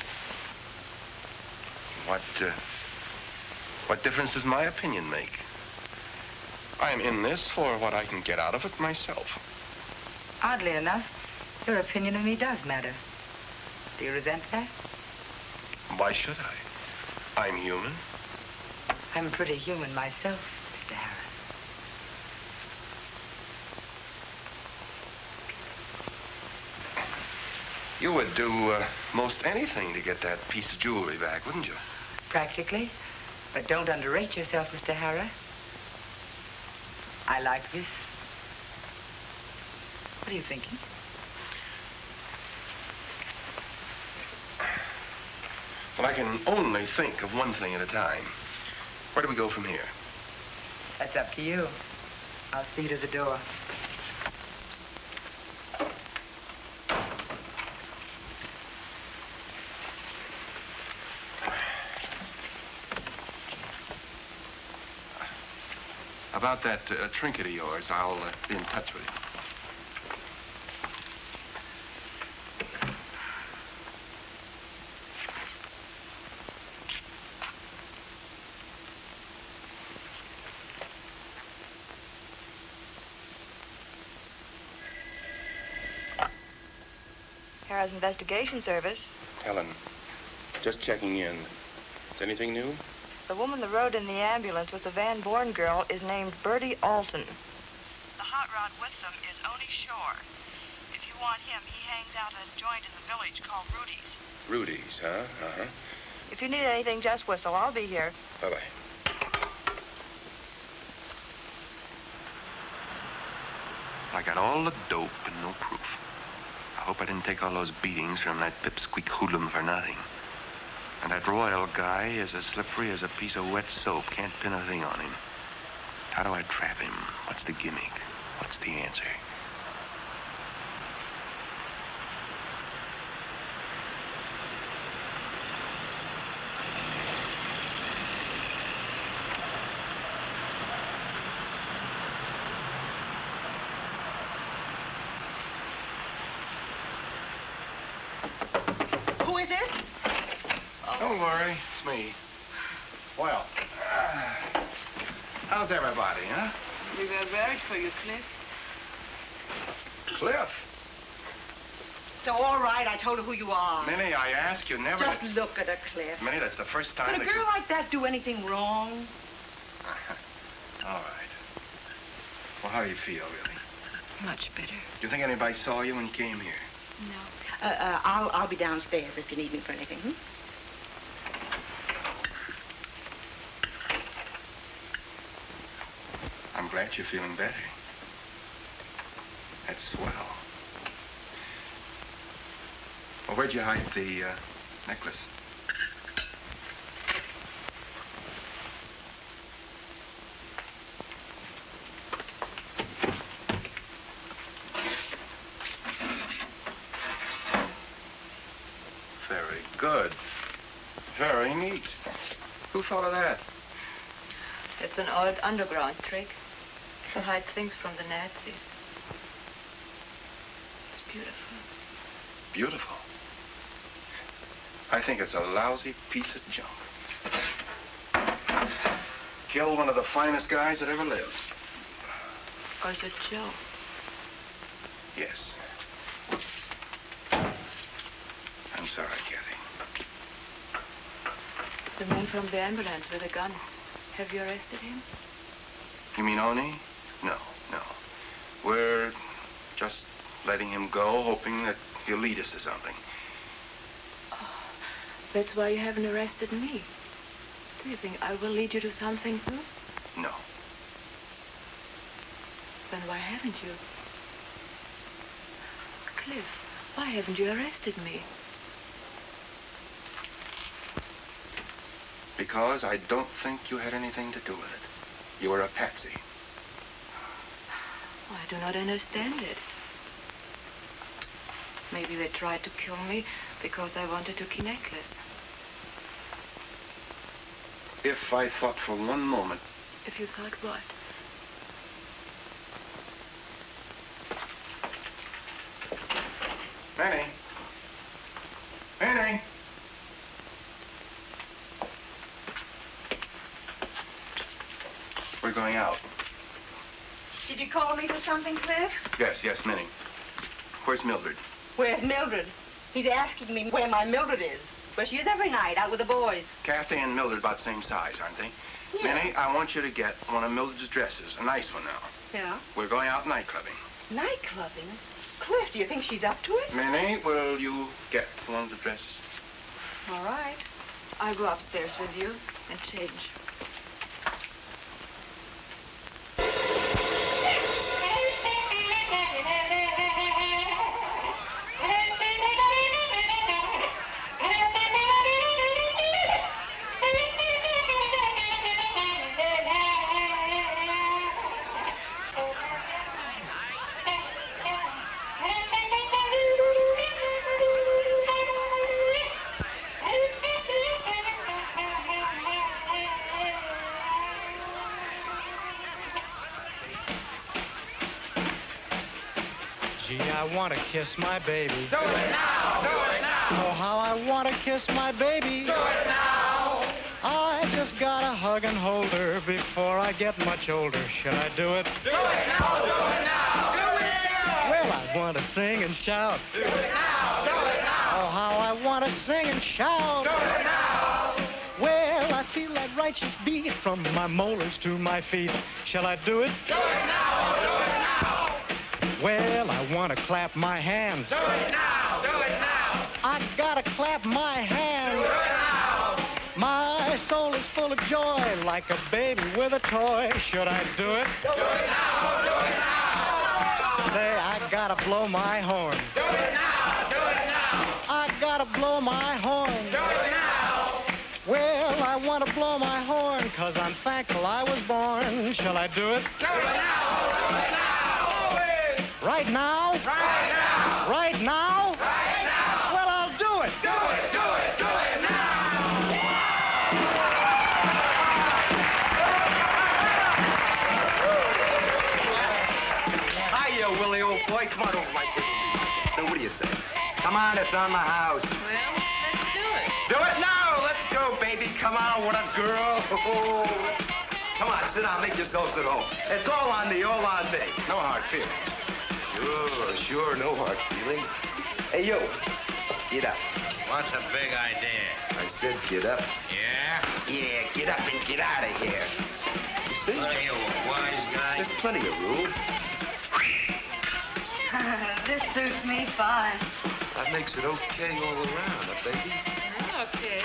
What difference does my opinion make? I'm in this for what I can get out of it myself. Oddly enough, your opinion of me does matter. Do you resent that? Why should I? I'm human. I'm pretty human myself, Mr. Harrah. You would do most anything to get that piece of jewelry back, wouldn't you? Practically. But don't underrate yourself, Mr. Harrah. I like this. What are you thinking? Well, I can only think of one thing at a time. Where do we go from here? That's up to you. I'll see you to the door. About that trinket of yours, I'll be in touch with you. Harrah's investigation service. Helen, just checking in. Is anything new? The woman that rode in the ambulance with the Van Born girl is named Bertie Alton. The hot rod with them is Oni Shore. If you want him, he hangs out at a joint in the village called Rudy's. Rudy's, huh? Uh-huh. If you need anything, just whistle. I'll be here. Bye-bye. I got all the dope and no proof. I hope I didn't take all those beatings from that pipsqueak hoodlum for nothing. And that Royal guy is as slippery as a piece of wet soap. Can't pin a thing on him. How do I trap him? What's the gimmick? What's the answer? Who is this? Don't worry, it's me. Well, how's everybody, huh? We were worried for you, Cliff. Cliff. So, all right, I told her who you are. Minnie, I ask you never Just to... look at her, Cliff. Minnie, that's the first time Could a that girl like that do anything wrong? All right. Well, how do you feel, really? Much better. Do you think anybody saw you when you came here? No. I'll be downstairs if you need me for anything. I'm glad you're feeling better. That's swell. Well, where'd you hide the necklace? Very good. Very neat. Who thought of that? It's an old underground trick to hide things from the Nazis. It's beautiful. Beautiful. I think it's a lousy piece of junk. Killed one of the finest guys that ever lived. Or is it Joe? Yes. I'm sorry, Kathy. The man from the ambulance with a gun. Have you arrested him? You mean Oni? No. We're just letting him go, hoping that he'll lead us to something. That's why you haven't arrested me. Do you think I will lead you to something too? No. Then why haven't you? Cliff, why haven't you arrested me? Because I don't think you had anything to do with it. You were a patsy. I do not understand it. Maybe they tried to kill me because I wanted a key necklace. If I thought for one moment... If you thought what? Manny. Manny. We're going out. Did you call me for something, Cliff? Yes, Minnie. Where's Mildred? Where's Mildred? He's asking me where my Mildred is. Where she is every night, out with the boys. Kathy and Mildred about the same size, aren't they? Yeah. Minnie, I want you to get one of Mildred's dresses. A nice one now. Yeah? We're going out night clubbing. Night clubbing? Cliff, do you think she's up to it? Minnie, will you get one of the dresses? All right. I'll go upstairs with you and change. Gee, I want to kiss my baby. Do it now! Do it now! Oh, how I want to kiss my baby. Do it now! I just gotta hug and hold her before I get much older. Should I do it? Do it now! Do it now! Do it now! Well, I want to sing and shout. Do it now! Do it Oh, how I want to sing and shout. Do it now. Well, I feel that righteous beat from my molars to my feet. Shall I do it? Do it now. Do it now. Well, I want to clap my hands. Do it now. Do it now. I gotta clap my hands. Do it now. My soul is full of joy, like a baby with a toy. Should I do it? Do it now. Do it now. Say, I gotta blow my horn. Do it now. Do it now. I gotta blow my horn. Do it now. Well, I want to blow my horn, 'cause I'm thankful I was born. Shall I do it? Do it now. Do it now. Right now? Right now. Right now? Right now. Well, I'll do it. Do it. Do it. Do it now. Hiya, Willie, old boy. Come on over, my kid. So what do you say? Come on, it's on the house. Well, let's do it. Do it now. Let's go, baby. Come on, what a girl. Come on, sit down, make yourselves at home. It's all on me, all on me. No hard feelings. Sure, no hard feelings. Hey, you, get up. What's a big idea? I said get up. Yeah? Yeah, get up and get out of here. You see? What are you, a wise guy? There's plenty of room. This suits me fine. That makes it okay all around, baby. Okay.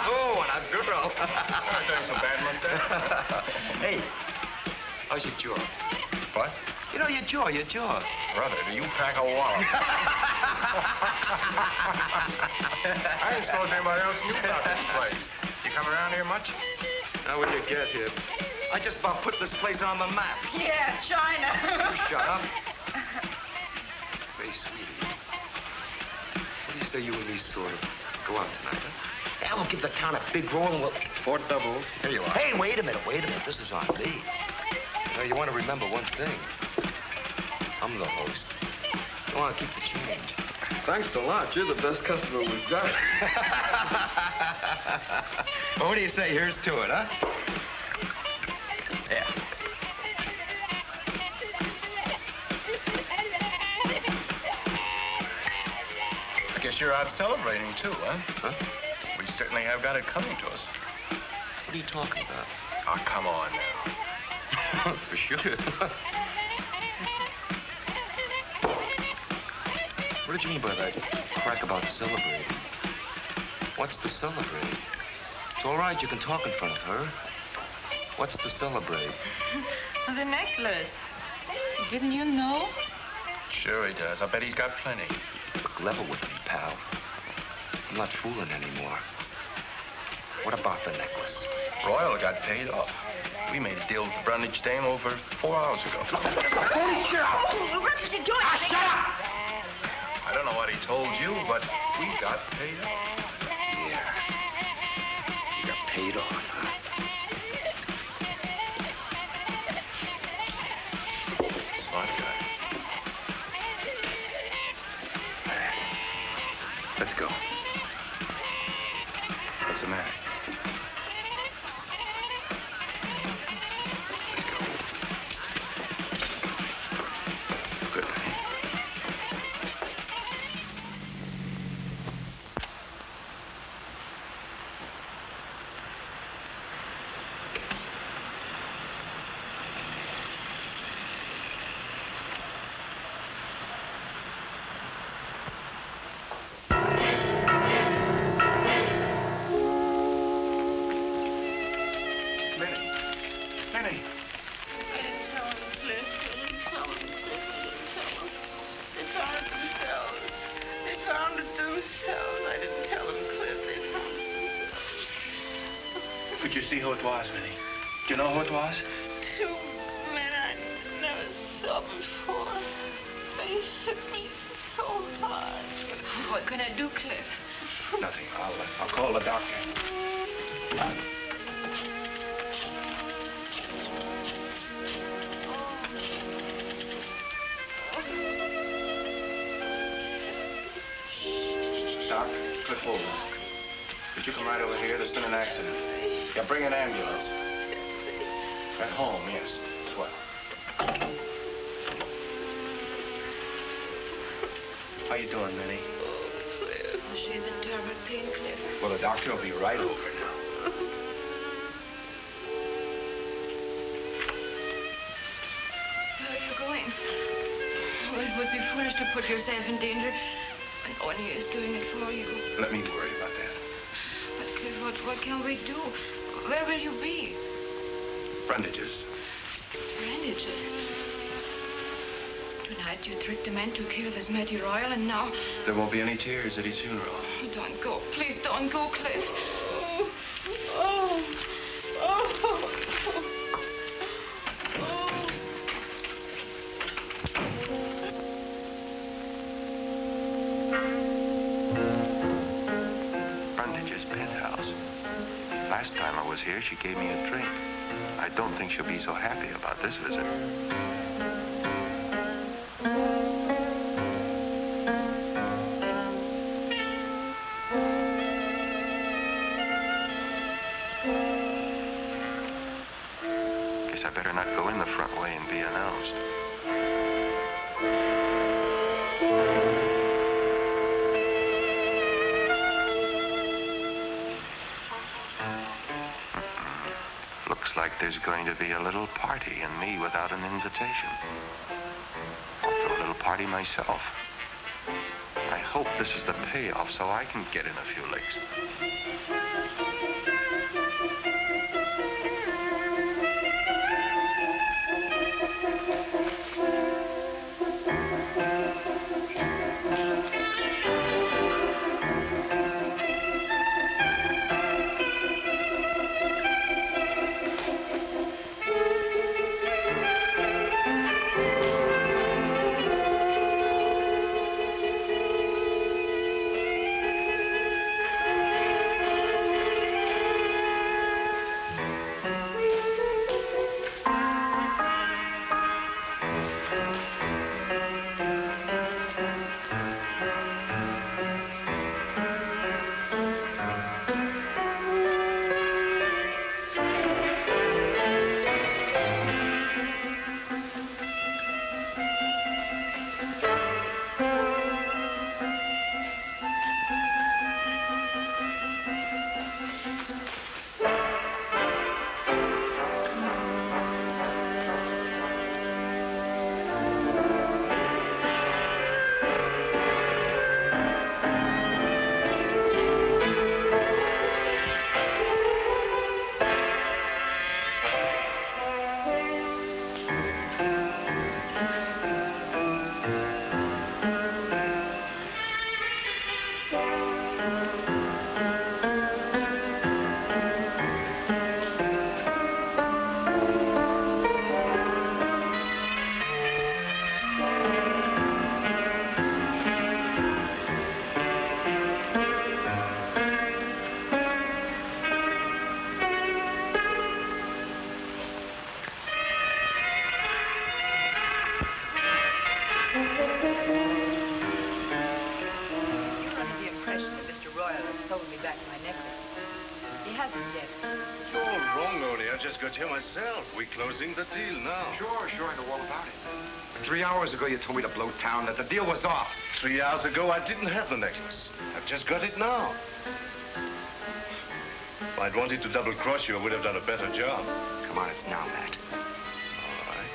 Oh, and a girl. Not doing so bad, myself. Hey, how's your jaw? What? You know, your jaw. Brother, do you pack a wallop? I didn't suppose anybody else knew about this place. You come around here much? How would you get here? I just about put this place on the map. Yeah, China. Shut up. Hey, sweetie. What do you say you and me sort of go out tonight, huh? Yeah, we'll give the town a big roll and we'll... 4 doubles. Here you are. Hey, wait a minute. This is on me. Now, you want to remember one thing. I'm the host. Go on, keep the change. Thanks a lot. You're the best customer we've got. Well, what do you say? Here's to it, huh? Yeah. I guess you're out celebrating, too, huh? We certainly have got it coming to us. What are you talking about? Oh, come on now. For sure. What did you mean by that crack about celebrating? What's to celebrate? It's all right, you can talk in front of her. What's to celebrate? The necklace. Didn't you know? Sure he does. I bet he's got plenty. Look level with me, pal. I'm not fooling anymore. What about the necklace? Royal got paid off. We made a deal with the Brundage dame over 4 hours ago. Police, get out! What did you do? Shut up! I don't know what he told you, but we got paid off. Yeah. You got paid off, huh? Smart guy. Let's go. What's the matter? Let's go. Good night. Minnie. I didn't tell him, Cliff. I didn't tell him, Cliff. I didn't tell him. They found it themselves. They found it themselves. I didn't tell him, Cliff. They found it themselves. Could you see who it was, Minnie? Do you know who it was? 2 men I never saw before. They hit me so hard. What can I do, Cliff? Nothing. I'll call the doctor. Doc, Cliff Holden. Could you come right over here? There's been an accident. Yeah, bring an ambulance. At home, yes. Swell. How you doing, Minnie? she's in terrible pain, Cliff. Well, the doctor will be right over now. Where are you going? Oh, it would be foolish to put yourself in danger when Oni is doing it for you. Let me worry about that. But Cliff, what can we do? Where will you be? Brandages. Brandages? Tonight you tricked the men to kill this Matty Royal, and now... There won't be any tears at his funeral. Oh, don't go. Please don't go, Cliff. Brandage's penthouse. Last time I was here, she gave me a drink. I don't think she'll be so happy about this visit. Guess I better not go in the front way and be announced. Looks like there's going to be a little party and me without an invitation. I'll throw a little party myself. I hope this is the payoff so I can get in a few licks. Here myself. We're closing the deal now. Sure, I know all about it. But 3 hours ago, you told me to blow town, that the deal was off. 3 hours ago, I didn't have the necklace. I've just got it now. If I'd wanted to double-cross you, I would have done a better job. Come on, it's now, Matt. All right.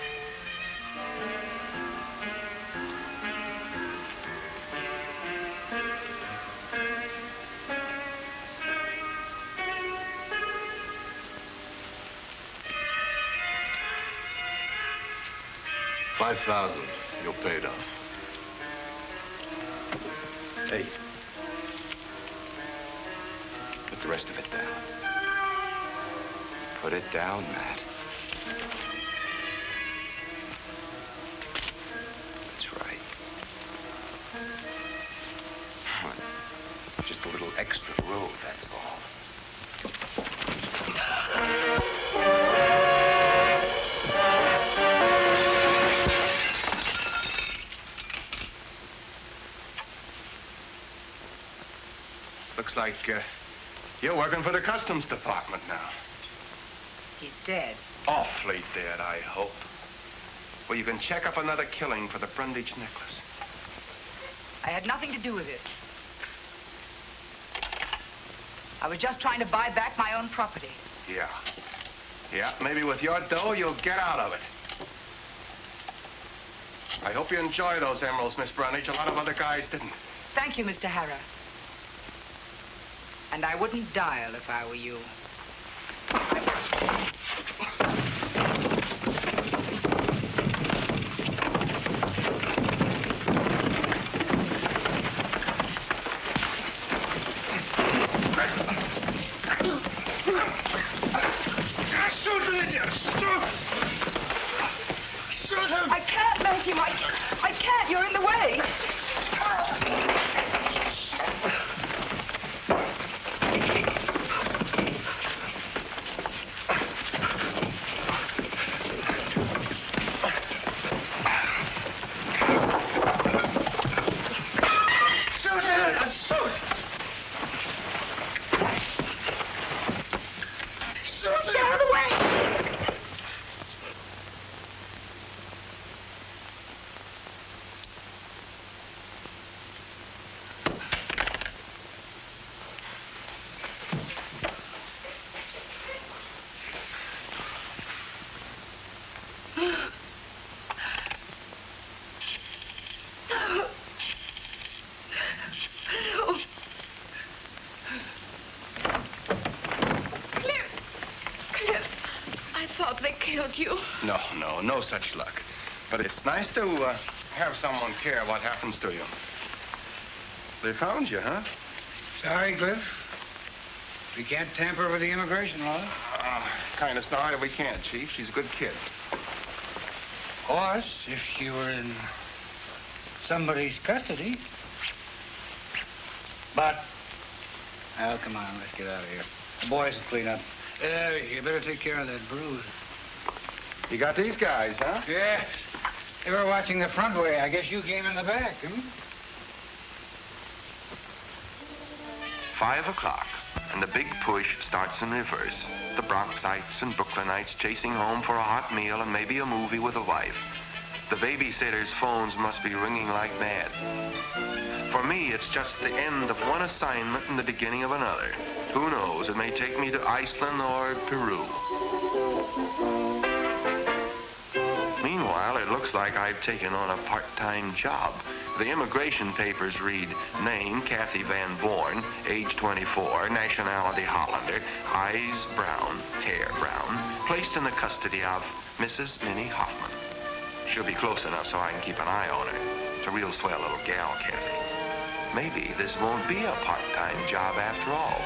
$5,000. You're paid off. Hey. Put the rest of it down. Put it down, Matt. That's right. Just a little extra road, that's all. Looks like you're working for the Customs Department now. He's dead. Awfully dead, I hope. Well, you can check up another killing for the Brundage necklace. I had nothing to do with this. I was just trying to buy back my own property. Yeah. Yeah, maybe with your dough, you'll get out of it. I hope you enjoy those emeralds, Miss Brundage. A lot of other guys didn't. Thank you, Mr. Harrah. And I wouldn't dial if I were you. Shoot him, idiot! Shoot him! I can't make him. I can't. You're in the way. Shoot him! Shoot! Shoot him! Get out of the way! Cliff, I thought they killed you. No such luck. But it's nice to have someone care what happens to you. They found you, huh? Sorry, Cliff. We can't tamper with the immigration law. Kind of sorry we can't, Chief. She's a good kid. Of course, if she were in somebody's custody. But, oh, come on, let's get out of here. The boys will clean up. You better take care of that bruise. You got these guys, huh? Yeah. They were watching the front way. I guess you came in the back, hmm? 5 o'clock, and the big push starts in reverse. The Bronxites and Brooklynites chasing home for a hot meal and maybe a movie with a wife. The babysitters' phones must be ringing like mad. For me, it's just the end of one assignment and the beginning of another. Who knows, it may take me to Iceland or Peru. Meanwhile, it looks like I've taken on a part-time job. The immigration papers read, name, Kathy Van Born, age 24, nationality Hollander, eyes brown, hair brown, placed in the custody of Mrs. Minnie Hoffman. She'll be close enough so I can keep an eye on her. It's a real swell little gal, Kathy. Maybe this won't be a part-time job after all.